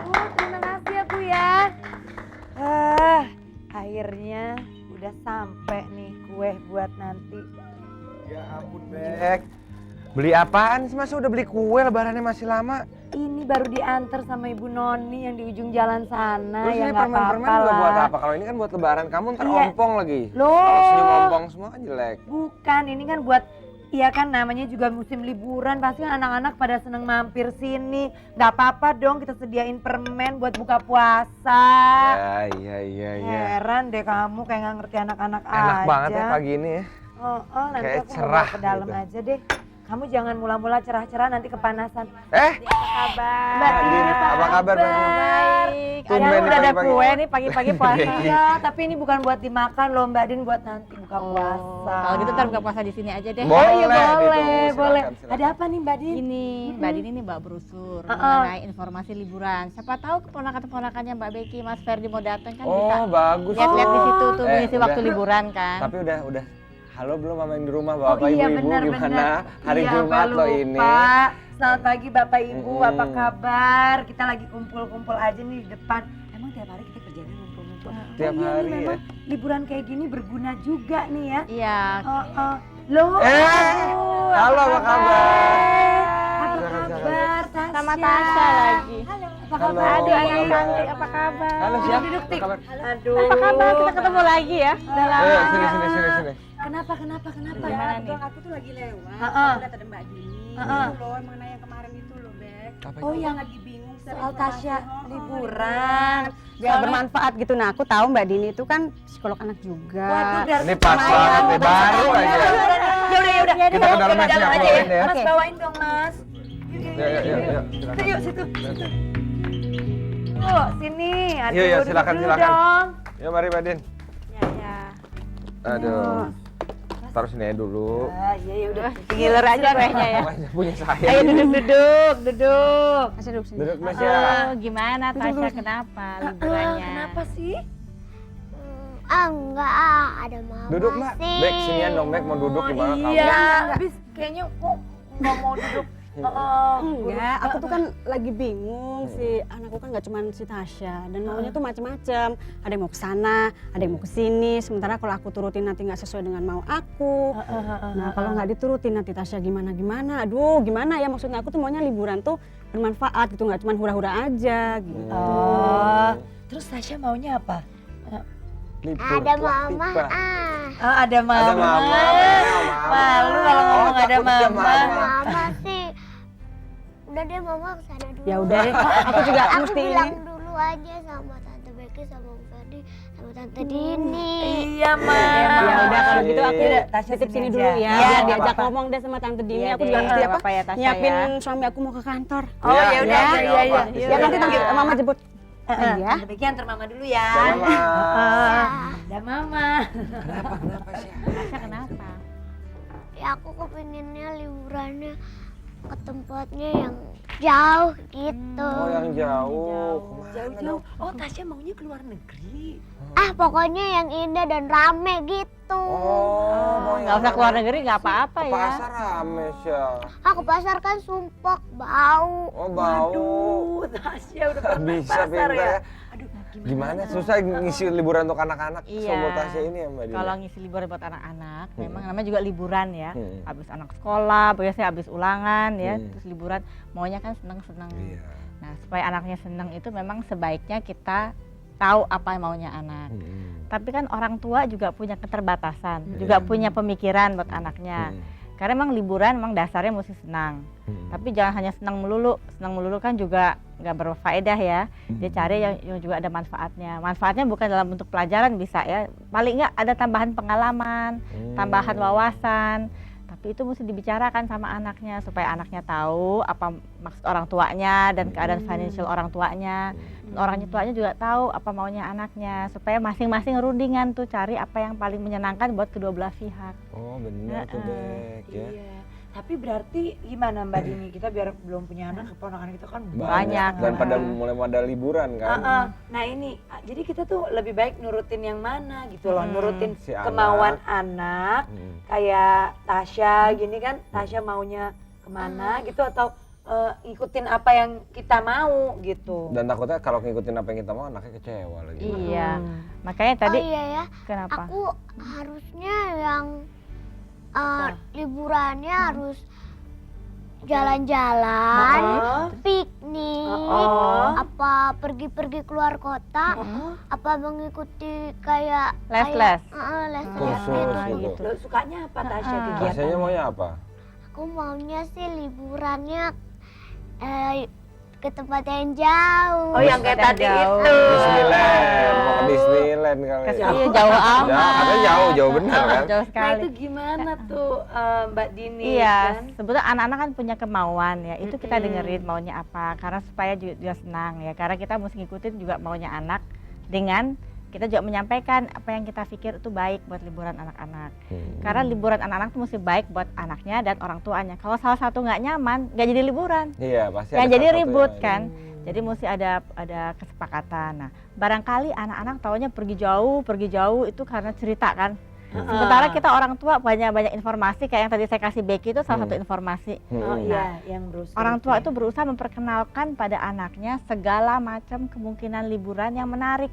Oh, terima kasih ya Bu ya. Akhirnya udah sampai nih kue buat nanti. Ya ampun, Bek. Beli apaan sih? Masa udah beli kue, lebarannya masih lama? Ini baru diantar sama Ibu Noni yang di ujung jalan sana. Terus Ya ini nggak permen-permen apa-apa juga lah. buat apa? Kalau ini kan buat lebaran, kamu ntar Iya. ompong lagi. Loh. Kalau senyum ompong semua kan jelek. Bukan, ini kan buat, iya kan namanya juga musim liburan, pasti kan anak-anak pada seneng mampir sini. Gak apa-apa dong kita sediain permen buat buka puasa. Iya. Heran deh kamu kayak gak ngerti anak-anak aja. Enak banget ya pagi ini ya. Nanti Kayak aku cerah mau ke dalam gitu. aja deh. Kamu jangan mula-mula cerah-cerah nanti kepanasan. Eh, Apa kabar? Mbak Dini, apa kabar? Baik. Tumben Ada nih udah ada pagi-pagi. kue nih pagi-pagi puasa. Iya, tapi ini bukan buat dimakan loh Mbak Din, buat nanti buka puasa. Kalau gitu ntar buka puasa di sini aja deh. Boleh, Oh iya boleh, ditunggu. boleh. Silakan. Ada apa nih Mbak Din? Ini Mbak Dini nih Mbak brosur Uh-uh. mengenai informasi liburan. Siapa tahu keponakan-keponakannya Mbak Becky, Mas Ferdi mau datang kan bisa Oh bagus. lihat-lihat di situ tuh mengisi udah. waktu liburan kan. Tapi udah. Halo belum sama yang di rumah, Bapak iya, Ibu-ibu benar, gimana? benar. Hari Iya, Jumat Mbak loh lupa. ini. Selamat pagi Bapak Ibu, Mm-mm. apa kabar? Kita lagi kumpul-kumpul aja nih di depan. Emang tiap hari kita kerjanya ngumpul-ngumpul. Tiap iya hari nih, ya. memang liburan kayak gini berguna juga nih ya. Iya. Loh, Eh, halo, apa kabar? Apa Silakan, kabar Tasya? Sama Tasya lagi. Apa Halo, kabar? Aduh ayang kabar? cantik apa kabar? Halo siap. Duduk, Tik. Apa kabar? Aduh. Apa kabar? Kita ketemu lagi ya. Udah lama. Ayo sini. Kenapa? Gimana nih? Aku tuh lagi lewat, Heeh. aku lihat ada Mbak Dini. Heeh. Itu loh, yang mengenai yang kemarin itu loh, Bek. Apa Oh itu? yang Lagi bingung soal Tasya liburan. Biar bermanfaat gitu. Nah, aku tahu Mbak Dini itu kan psikolog anak juga. Waduh, berarti Ini pas banget nih, baru aja. Yaudah. Kita ke dalam aja, aja bawain ya. Mas bawain dong Mas. Yuk. Yuk situ. Yuk sini. Aduh, Yuk, duduk silakan, dulu silakan. dong. Yuk mari Mbak Din. Ya. Aduh. Taruh sini aja dulu. Iya udah. Giler aja kuehnya ya. Wah, punya saya. Ayo duduk. Masih duduk sini. Duduk Mas ya. Oh, gimana Tasya kenapa liburannya? Kenapa sih? Enggak, ada mama Duduk Mbak. sih. Bek sinian dong Bek, mau duduk gimana kamu? Iya, habis kayaknya kok nggak mau duduk. Enggak, aku tuh kan lagi bingung si anakku kan nggak cuma si Tasya dan maunya tuh macam-macam. Ada yang mau ke sana, ada yang mau ke sini. Sementara kalau aku turutin nanti nggak sesuai dengan mau aku. Nah, kalau nggak diturutin nanti Tasya gimana? Aduh, gimana ya maksudnya aku tuh maunya liburan tuh bermanfaat gitu, nggak cuma hura-hura aja gitu. Oh, terus Tasya maunya apa? Libur, Ada wah, mama. tiba. Ada mama. Ada mama. Malu kalau ngomong ada takut dia mama. Mama sih. Udah deh mama kesana dulu. Ya udah deh, aku juga Aku mesti bilang ini. dulu aja sama Tante Becky, sama Om Ferdi, sama Tante Dini. Iya, Ma. Ya udah kalau gitu aku Iya, Tasya titip sini sini aja. dulu ya. Iya, Biar nggak diajak apa-apa. ngomong deh sama Tante Dini. Iya Aku deh, juga mesti nggak apa? apa-apa ya, Tasya Nyiapin ya. suami aku mau ke kantor. Oh, Iya, ya udah. iya, Iya. Ya nanti Tante Mama jemput. Iya. Tante Becky antar Mama dulu ya. Mama. Ada Mama. Kenapa sih? Tasya kenapa? Ya aku kepinginnya liburannya ke tempatnya yang jauh gitu. Oh yang jauh. Jauh-jauh. Oh, Tasya maunya ke luar negeri. Ah pokoknya yang indah dan rame gitu. Oh, mau Nggak usah keluar negeri nggak apa-apa ke ya. pasar rame sih. Aku pasar kan sumpek, bau. Oh bau. Aduh, Tasya udah pernah Bisa pasar pintar ya. ya. Aduh, Gimana susah ngisi liburan untuk anak-anak Iya. seumur Tasya ini ya Mbak Dina? Kalau ngisi liburan buat anak-anak, memang namanya juga liburan ya. Hmm. Habis anak sekolah, biasanya habis ulangan ya, Hmm. terus liburan maunya kan seneng-seneng. Iya. Nah, supaya anaknya seneng itu memang sebaiknya kita tahu apa maunya anak. Hmm. Tapi kan orang tua juga punya keterbatasan, Iya. juga punya pemikiran buat anaknya. Karena memang liburan memang dasarnya mesti senang. Tapi jangan hanya senang melulu kan juga nggak berfaedah ya. Dia cari yang juga ada manfaatnya. Manfaatnya bukan dalam bentuk pelajaran bisa ya. Paling nggak ada tambahan pengalaman, tambahan wawasan. Tapi itu mesti dibicarakan sama anaknya supaya anaknya tahu apa maksud orang tuanya dan keadaan financial orang tuanya. Dan orang tuanya juga tahu apa maunya anaknya supaya masing-masing rundingan tuh cari apa yang paling menyenangkan buat kedua belah pihak. Oh benar tuh Bek ya. Iya. Tapi berarti gimana Mbak Dini? Kita biar belum punya anak, keponakan kita kan Banyak. Dan pada mulai pada liburan kan. Nah ini, jadi kita tuh lebih baik nurutin yang mana gitu loh, nurutin Si anak. kemauan anak. Kayak Tasya gini kan, Tasya maunya kemana gitu atau ngikutin apa yang kita mau gitu. Dan takutnya kalau ngikutin apa yang kita mau anaknya kecewa lagi. Iya. Makanya tadi Oh iya ya, kenapa? aku harusnya yang liburannya harus jalan-jalan, piknik, apa pergi-pergi keluar kota, apa mengikuti kayak Les-les. les Kursus gitu. gitu. Lo sukanya apa Tasya kegiatan? Biasanya maunya apa? Aku maunya sih liburannya ke tempat yang jauh. Oh yang kayak tadi Jauh. itu. Disneyland, mau ke Disneyland kali. Iya jauh amat. Katanya jauh bener kan? Jauh Nah sekali. itu gimana tuh Mbak Dini? Iya, kan? sebetulnya anak-anak kan punya kemauan ya, itu kita dengerin maunya apa, karena supaya juga senang ya, karena kita mesti ngikutin juga maunya anak, dengan kita juga menyampaikan apa yang kita pikir itu baik buat liburan anak-anak. Karena liburan anak-anak itu mesti baik buat anaknya dan orang tuanya. Kalau salah satu nggak nyaman, nggak jadi liburan. Iya pasti. Ya ada jadi salah satu ribut yang- kan. Jadi mesti ada kesepakatan. Nah, barangkali anak-anak taunya pergi jauh itu karena cerita kan. Sementara kita orang tua banyak informasi kayak yang tadi saya kasih Becky itu salah satu informasi. Oh iya, yang berusaha. Orang tua itu berusaha memperkenalkan pada anaknya segala macam kemungkinan liburan yang menarik.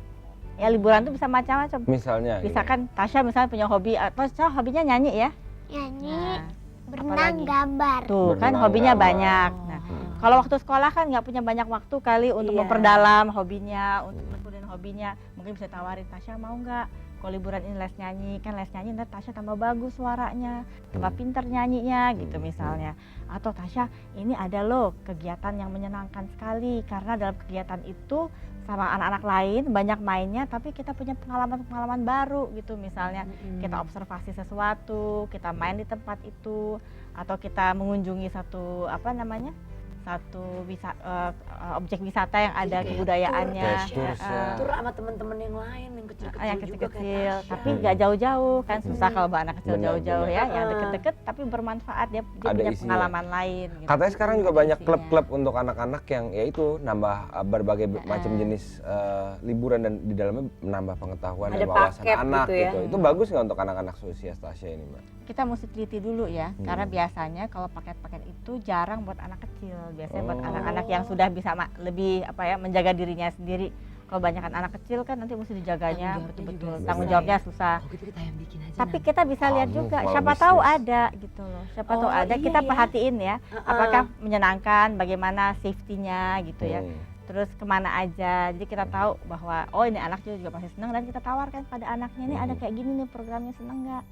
Ya liburan itu bisa macam-macam. Misalnya. Bisa kan Tasya misalnya punya hobi, atau Tasya hobinya nyanyi ya. Nyanyi, Nah, berenang, apalagi? gambar. Tuh kan Berenang, hobinya gambar. banyak. Nah, kalau waktu sekolah kan nggak punya banyak waktu kali untuk Iya. memperdalam hobinya, untuk nekunin hobinya. Mungkin bisa tawarin Tasya mau nggak? Kalau liburan ini les nyanyi, kan les nyanyi nanti Tasya tambah bagus suaranya, tambah pinter nyanyinya gitu misalnya. Atau Tasya ini ada loh kegiatan yang menyenangkan sekali karena dalam kegiatan itu sama anak-anak lain banyak mainnya, tapi kita punya pengalaman-pengalaman baru gitu misalnya. Kita observasi sesuatu, kita main di tempat itu, atau kita mengunjungi satu objek wisata yang ada kayak kebudayaannya. tour, tours ya. Tur sama temen-temen yang lain yang kecil-kecil Yang juga kecil-kecil, kayak Tasya. tapi nggak jauh-jauh kan susah kalau bawa anak kecil Benar, jauh-jauh benar. ya, yang deket-deket tapi bermanfaat, dia Ada punya isinya. pengalaman lain. Gitu. Katanya sekarang juga Ada banyak isinya. klub-klub untuk anak-anak yang yaitu nambah berbagai macam jenis liburan dan di dalamnya menambah pengetahuan Ada dan wawasan paket anak gitu ya. gitu. Itu bagus nggak untuk anak-anak seusia Tasya ini, Mbak? Kita mesti teliti dulu ya, karena biasanya kalau paket-paket itu jarang buat anak kecil, biasanya buat anak-anak yang sudah bisa lebih menjaga dirinya sendiri. Kalau banyakan anak kecil kan nanti mesti dijaganya Tanggung jawabnya betul-betul, juga tanggung susah jawabnya ya. susah. Oh gitu kita yang bikin aja. Tapi kita bisa lihat Kamu juga, kalau siapa bisnis. tahu ada gitu loh, siapa tahu Oh, ada, iya kita ya. perhatiin ya, apakah menyenangkan, bagaimana safety-nya gitu ya. Hmm. Terus kemana aja, jadi kita tahu bahwa oh ini anak juga pasti senang, dan kita tawarkan pada anaknya nih ada kayak gini nih programnya, seneng nggak?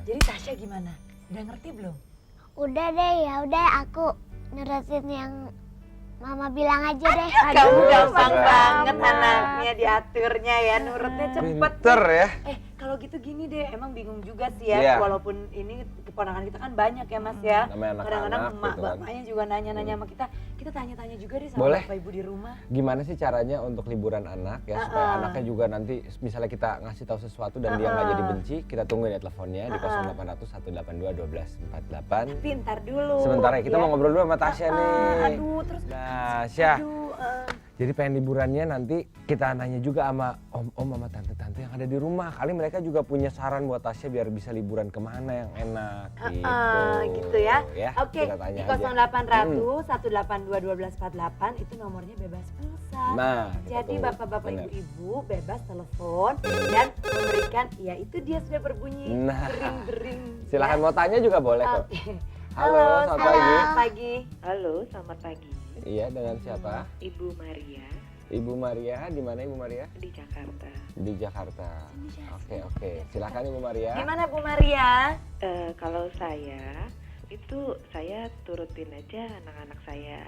Jadi Tasya gimana? Udah ngerti belum? Udah deh, ya udah aku nerusin yang Mama bilang aja deh. Kamu gampang Aduh, banget sama. anaknya diaturnya ya, nurutnya cepet. Pinter ya. Kalau gitu gini deh, emang bingung juga sih ya, Iya. walaupun ini keponakan kita kan banyak ya Mas ya. Namanya Kadang-kadang anak-anak emak gitu kan. bapaknya juga nanya-nanya sama kita tanya-tanya juga deh sama Boleh. bapak ibu di rumah. Gimana sih caranya untuk liburan anak ya supaya anaknya juga nanti misalnya kita ngasih tahu sesuatu dan dia nggak jadi benci, kita tungguin ya teleponnya di 0800 182 1248. Pintar dulu. Sebentar ya, kita mau ngobrol dulu sama Tasya nih. Aduh, terus Nah, Syah. aduh, Jadi pengen liburannya nanti kita nanya juga sama om-om sama tante-tante yang ada di rumah. Kali mereka juga punya saran buat Tasya biar bisa liburan kemana yang enak gitu ya. Oke, kita tanya di aja. 0800 182 1248 itu nomornya bebas pulsa. Nah, kita Jadi tunggu. bapak-bapak Bener. ibu-ibu bebas telepon dan memberikan, ya itu dia sudah berbunyi Nah. bering-bering. Silahkan mau tanya juga boleh kok. Oke. Halo, selamat pagi. Pagi. Halo, selamat pagi. Iya, dengan siapa? Ibu Maria Ibu Maria, di mana Ibu Maria? di Jakarta. Di Jakarta. Oke. Silakan Ibu Maria. Gimana Bu Maria? Kalau saya turutin aja anak-anak saya.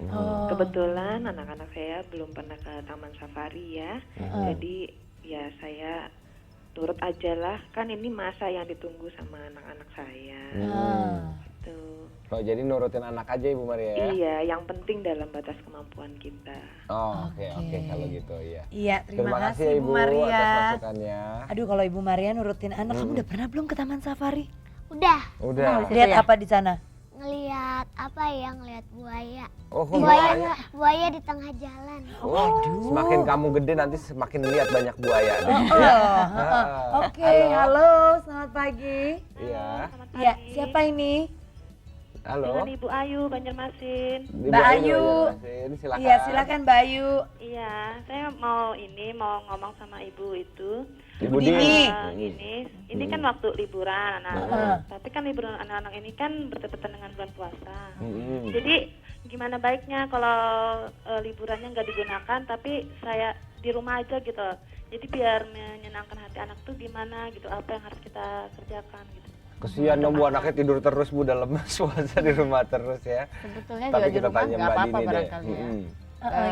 Oh. Kebetulan anak-anak saya belum pernah ke Taman Safari ya. Jadi ya saya turut aja lah. Kan ini masa yang ditunggu sama anak-anak saya. Gitu. Oh, jadi nurutin anak aja Ibu Maria ya? Iya, yang penting dalam batas kemampuan kita. Oh, oke kalau gitu ya. Iya, terima kasih ya, Ibu Maria. atas masukannya. Aduh, kalau Ibu Maria nurutin anak, kamu udah pernah belum ke Taman Safari? Udah Udah. Lihat apa di sana? ngelihat apa ya, ngelihat buaya. Oh, Buaya di tengah jalan. Waduh. Semakin kamu gede nanti semakin lihat banyak buaya. deh. Oke, halo, selamat pagi. Iya. Ya, siapa ini? Halo. Dengan Ibu Ayu Banjarmasin. Mbak Ayu. Silakan. Iya, silakan Mbak Ayu. Iya, saya mau ngomong sama Ibu itu. Ibu Dini. Ini kan waktu liburan anak-anak. Tapi kan liburan anak-anak ini kan bertepatan dengan bulan puasa. Jadi gimana baiknya kalau liburannya nggak digunakan, tapi saya di rumah aja gitu. Jadi biar menyenangkan hati anak tuh gimana gitu, apa yang harus kita kerjakan gitu. Kesian dong Bu, anaknya tidur terus Bu, udah lemas puasa di rumah terus ya. Sebetulnya Tapi juga di kita rumah tanya nggak Mbak apa-apa Dini deh. barangkali ya.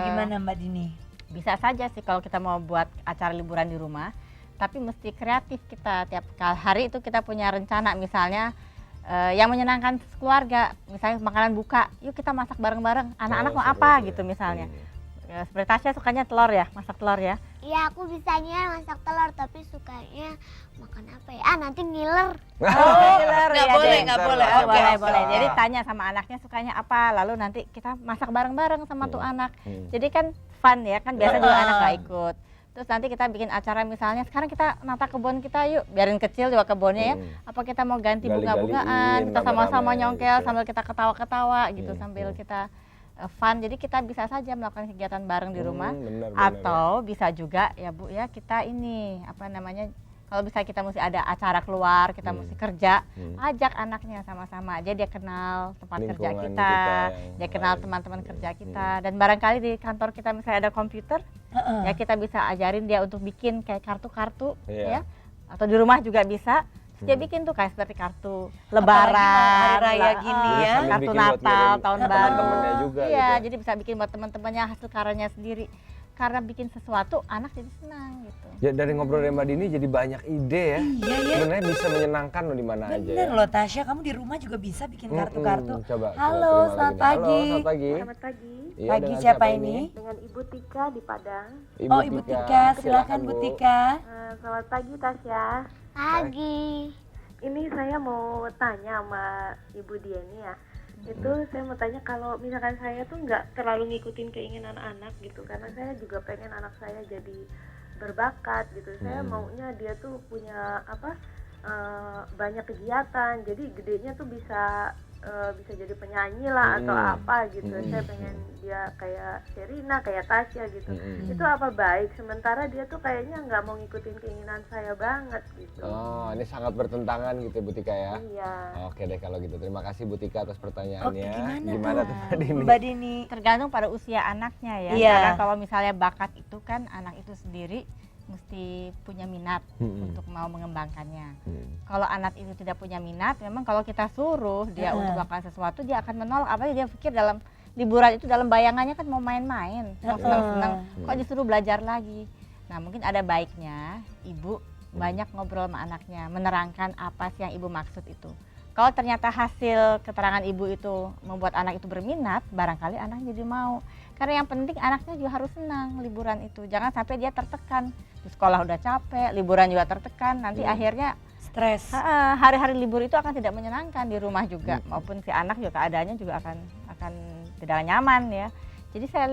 Gimana Mbak Dini? Bisa saja sih kalau kita mau buat acara liburan di rumah, tapi mesti kreatif kita. Tiap hari itu kita punya rencana, misalnya yang menyenangkan keluarga, misalnya makanan buka, yuk kita masak bareng-bareng, anak-anak mau apa gitu misalnya. Seperti Tasya sukanya telur ya, masak telur ya. Iya, aku bisanya masak telur, tapi sukanya makan apa ya? Nanti ngiler. Nggak boleh, nggak boleh. Oh, Oke. boleh. Jadi tanya sama anaknya sukanya apa, lalu nanti kita masak bareng-bareng sama tuh anak. Jadi kan fun ya, kan biasa juga anak nggak ikut. Terus nanti kita bikin acara misalnya, sekarang kita nata kebun kita yuk, biarin kecil juga kebunnya ya. Apa kita mau ganti bunga-bungaan, kita sama-sama nyongkel sambil kita ketawa-ketawa gitu, sambil kita fun. Jadi kita bisa saja melakukan kegiatan bareng di rumah. Atau bisa juga ya Bu ya, kita ini apa namanya, kalau bisa kita mesti ada acara keluar, kita mesti kerja, ajak anaknya sama-sama aja, dia kenal tempat kerja kita, dia kenal teman-teman kerja kita. Dan barangkali di kantor kita misalnya ada komputer, ya kita bisa ajarin dia untuk bikin kayak kartu-kartu ya, atau di rumah juga bisa. Dia bikin tuh kayak seperti kartu lebaran, hari raya gini ya, kartu Natal, tahun baru. Teman-temannya juga Iya, gitu. jadi bisa bikin buat teman-temannya hasil karyanya sendiri. Karena bikin sesuatu, anak jadi senang gitu. Ya dari ngobrol dengan Mbak Dini jadi banyak ide ya. Iya ya. Sebenarnya bisa menyenangkan loh di mana aja. Bener Ya. loh Tasya, kamu di rumah juga bisa bikin kartu-kartu. Coba. Halo, kita terima selamat lagi. pagi. Halo, selamat pagi. Selamat pagi. Iya, Pagi, dengan siapa ini? Dengan Ibu Tika di Padang. Oh Ibu Tika, silakan Bu Tika. Selamat pagi Tasya. Pagi. Ini saya mau tanya sama Ibu Diani ya. Itu saya mau tanya, kalau misalkan saya tuh nggak terlalu ngikutin keinginan anak gitu, karena saya juga pengen anak saya jadi berbakat gitu. Saya maunya dia tuh punya banyak kegiatan, jadi gedenya tuh bisa jadi penyanyi lah atau apa gitu. Saya pengen dia kayak Sherina, kayak Tasya gitu. Itu apa baik? Sementara dia tuh kayaknya nggak mau ngikutin keinginan saya banget gitu. Oh, ini sangat bertentangan gitu Bu Tika ya. Iya. Oke deh kalau gitu. Terima kasih Bu Tika atas pertanyaannya. Oke, Gimana tuh Mbak Dini? Mbak Dini. Tergantung pada usia anaknya ya. Iya. Karena kalau misalnya bakat itu kan anak itu sendiri mesti punya minat untuk mau mengembangkannya. Kalau anak itu tidak punya minat, memang kalau kita suruh dia untuk melakukan sesuatu, dia akan menolak. Apalagi dia pikir dalam liburan itu, dalam bayangannya kan mau main-main, mau senang-senang, kok disuruh belajar lagi. Nah mungkin ada baiknya ibu banyak ngobrol sama anaknya, menerangkan apa sih yang ibu maksud itu. Kalau ternyata hasil keterangan ibu itu membuat anak itu berminat, barangkali anak jadi mau. Karena yang penting anaknya juga harus senang liburan itu. Jangan sampai dia tertekan. Di sekolah udah capek, liburan juga tertekan, nanti akhirnya Stres. hari-hari libur itu akan tidak menyenangkan di rumah juga. Maupun si anak juga keadaannya juga akan tidak nyaman ya. Jadi saya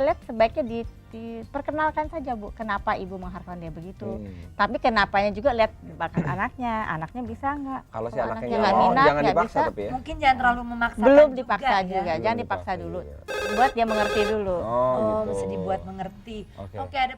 lihat sebaiknya diperkenalkan saja Bu, kenapa ibu mengharapkan dia begitu. Tapi kenapanya juga lihat bakat anaknya bisa nggak? Kalau si anaknya nggak nggak mau, minat, jangan nggak dipaksa bisa. tapi ya. Mungkin jangan terlalu memaksakan. Belum dipaksa ya. juga, jangan Belum dipaksa dipaksa, dulu. iya. Buat dia mengerti dulu. Oh, gitu. Mesti dibuat mengerti. Oke. Oke, ada